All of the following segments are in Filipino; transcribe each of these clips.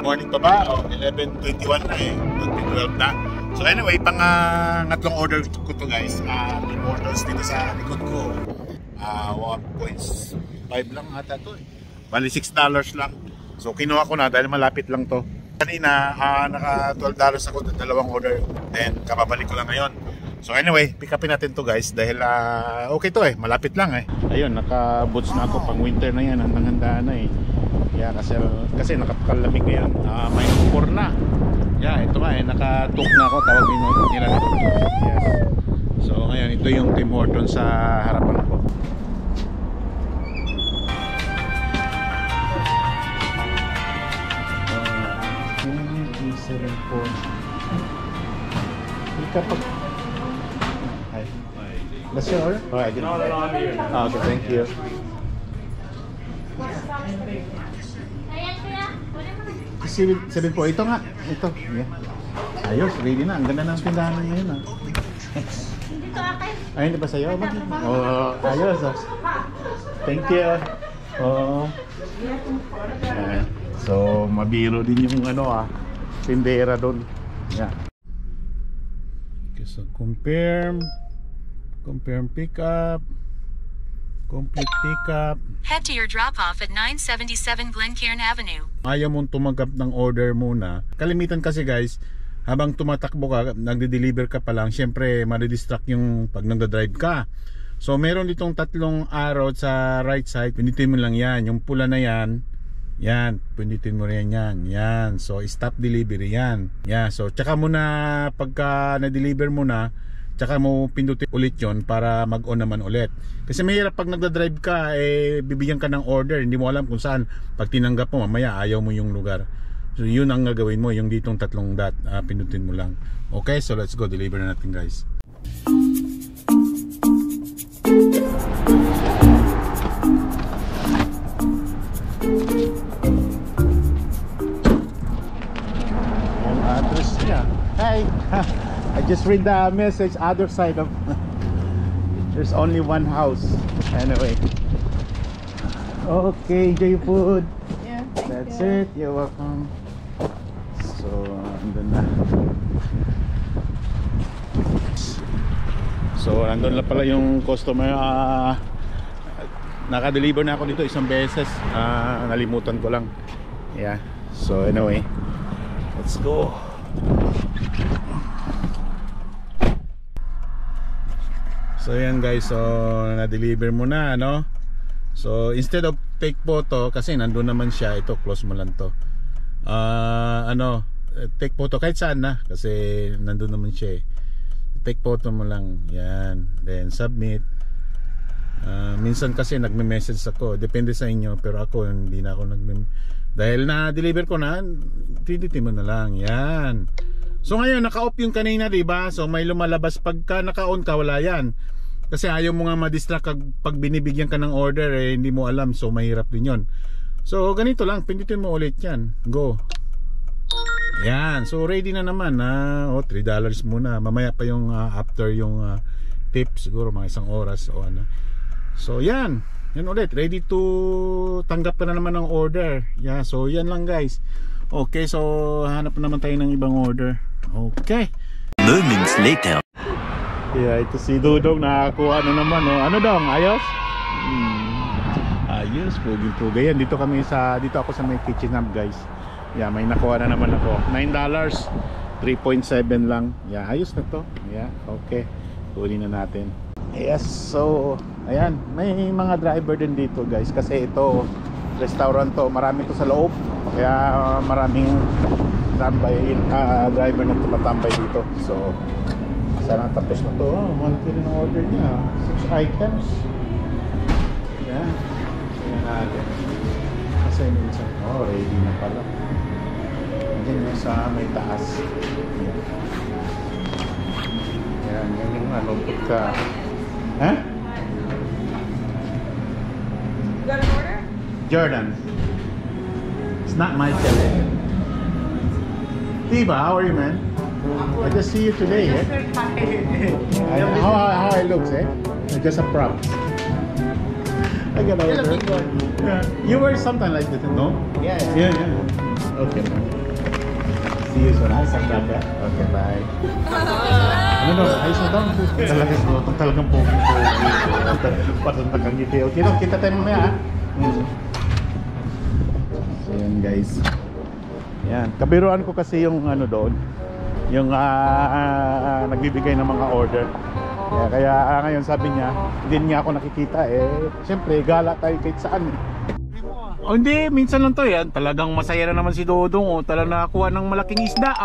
morning pa ba? O, 11:21 na eh. 12 na. So anyway, pangatlong order ko to guys. May orders dito sa likod ko. 1.5 lang ata to eh. Bali $6 lang. So kinuha ko na dahil malapit lang to. Kanina naka $12 ako, dalawang order. Then kababalik ko lang ngayon. So anyway, pick upin natin to guys dahil okay to eh, malapit lang eh. Ayun, naka-boots na ako, pang winter na yan, handang-handa na eh. Yeah, kasi nakapakalamig ngayon. -4 na. Yeah, ito nga eh, naka-tuk na ako, tawag nila tuk. Yes. So ngayon, ito yung Tim Hortons sa harapan ko. Kapag that's your order? Oh, I didn't. No, I'm here. Oh, okay, thank you. Sabihin po, ito nga. Ito. Yeah. Ayos, ready na. Ang ganda ng tindahan ngayon. Hindi to akin. Ay, hindi ba sa'yo? Oh, ayos. Thank you. Oh. So, mabiro din yung tindera doon. Yeah. Okay, so confirm pickup, complete pickup. Head to your drop-off at 977 Glencairn Avenue. Ayaw mong tumanggap ng order muna. Kalimitan kasi guys, habang tumatakbo ka, nagde-deliver ka pa lang, syempre madidistract yung pag nagda-drive ka. So meron ditong tatlong arrow sa right side, pindutin mo lang yan. Yung pula na yan, pindutin mo rin yan. Yan, so stop delivery yan. Yeah, so tsaka mo na, pagka na-deliver mo na, tsaka mo pindutin ulit yon para mag-on naman ulit. Kasi mahirap pag nagda-drive ka, bibigyan ka ng order, hindi mo alam kung saan. Pag tinanggap mo, mamaya ayaw mo yung lugar. So yun ang gagawin mo, yung ditong tatlong dot, pindutin mo lang. Okay, so let's go, deliver na natin guys. Yung address niya. Hey! I just read the message, other side of there's only one house. Anyway. Okay, enjoy your food. Yeah, that's it. You're welcome. So, andun na. So, andun na pala yung customer. Naka-deliver na ako dito isang beses. Nalimutan ko lang. Yeah. So, anyway. Let's go. So yan guys, so na-deliver mo na, no? So instead of take photo, kasi nandun naman siya, ito close mo lang to. Take photo kahit saan na, kasi nandun naman siya eh. Take photo mo lang, yan. Then submit. Minsan kasi nagme-message ako, depende sa inyo, pero ako hindi na ako dahil na-deliver ko na, pindutin mo na lang, yan. So ngayon naka-off yung kanina, diba? So may lumalabas, pagka naka-on ka, wala yan. Kasi ayaw mo nga ma-distract pag binibigyan ka ng order, hindi mo alam, so mahirap din yon. So ganito lang, pindutin mo ulit yan. Go. Yan, so ready na naman. $3 muna. Mamaya pa yung after yung tip, siguro mga isang oras o ano. So yan, yan ulit, ready to tanggap ka na naman ng order. Yeah, so yan lang guys. Okay, so hanap naman tayo ng ibang order. Okay. Moments later. Yeah, ito si Dudong nakakuha na naman, no? Ano dong, ayos? Ayos, puging-pugay yan. Dito ako sa may kitchen hub guys. Yeah, may nakuha na naman ako. $9, 3.7 lang. Yeah, ayos na to. Yeah, okay. Kunin na natin. Yes, so ayan, may mga driver din dito guys. Kasi ito, restaurant to, marami to sa loob. Kaya maraming driver na tumatambay dito. So sana tapos na to. Malaki rin ang order niya, 6 items. Yan. Yan natin. Kasi minsan, ready na pala. Diyan yung sa may taas. Yan. Yan yung pagka you got an order? Jordan. It's not my challenge. Diba, how are you, man? I just see you today, eh? How I look, eh? Just a prop. I got order. Yeah. You wear something like this, no? Yeah. Yeah. Okay. See you soon. Ayos ang dagat. Okay, bye. Ano, ayos na daw. Talagang pogi-pogi. Parang nakangiti. Okay, kita tayo mamaya ha. So yan guys. Yan. Kabiruan ko kasi yung ano doon. Yung nagbibigay ng mga order. Kaya ngayon sabi niya, hindi niya ako nakikita siyempre gala tayo kahit saan Oh, hindi, minsan lang to yan. Talagang masaya na naman si Dodong talagang nakakuha ng malaking isda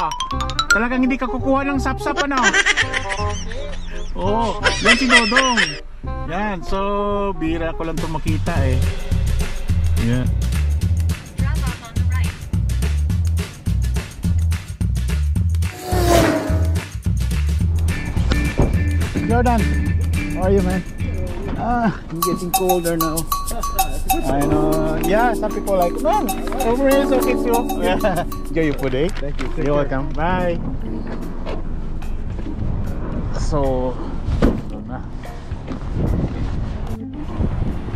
Talagang hindi ka kukuha ng sapsap yan si Dodong. Yan, so bira ko lang to makita Yan. Drop off on the right. Jordan, how are you, man? I'm getting colder now. I know. Yeah, some people like, man, over here is okay too. Yeah. Enjoy your food, Thank you. You're welcome. Bye. So,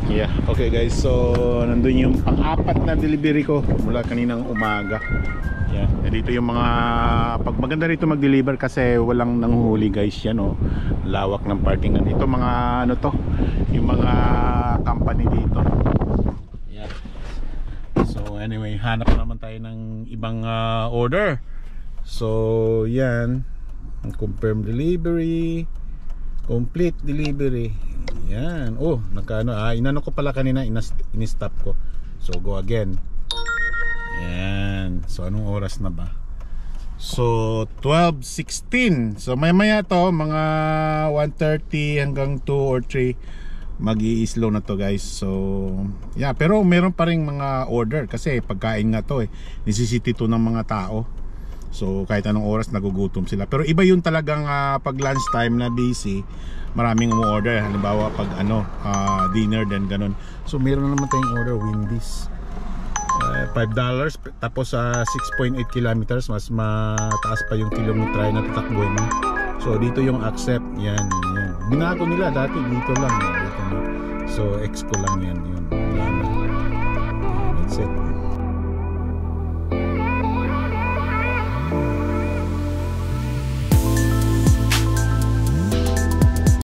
yeah, okay guys. So, nandun yung pang-apat na delivery ko mula kaninang umaga. Yeah, dito yung mga pag maganda rito mag-deliver kasi walang nanghuhuli guys yan lawak ng parkingan. Ito mga ano to, yung mga company dito. Yeah. So anyway, hanap naman tayo ng ibang order. So yan, confirm delivery, complete delivery. Yan. Oh, nagkaano inano ko pala kanina, in-stop ko. So go again. Yan. So anong oras na ba? So 12:16. So maya to mga 1:30 hanggang 2 or 3 mag-i-slow na to guys. So yeah, pero meron pa ring mga order kasi pagkain nga to necessity to ng mga tao. So kahit anong oras nagugutom sila. Pero iba yung talagang pag lunch time na busy, maraming umu-order. Halimbawa pag dinner din ganun. So meron na naman tayong order, Wendy's. $5 tapos 6.8 kilometers, mas mataas pa yung kilometer na tatakbuhin mo. So dito yung accept, yan. Binago nila dati dito lang. So X ko lang yan.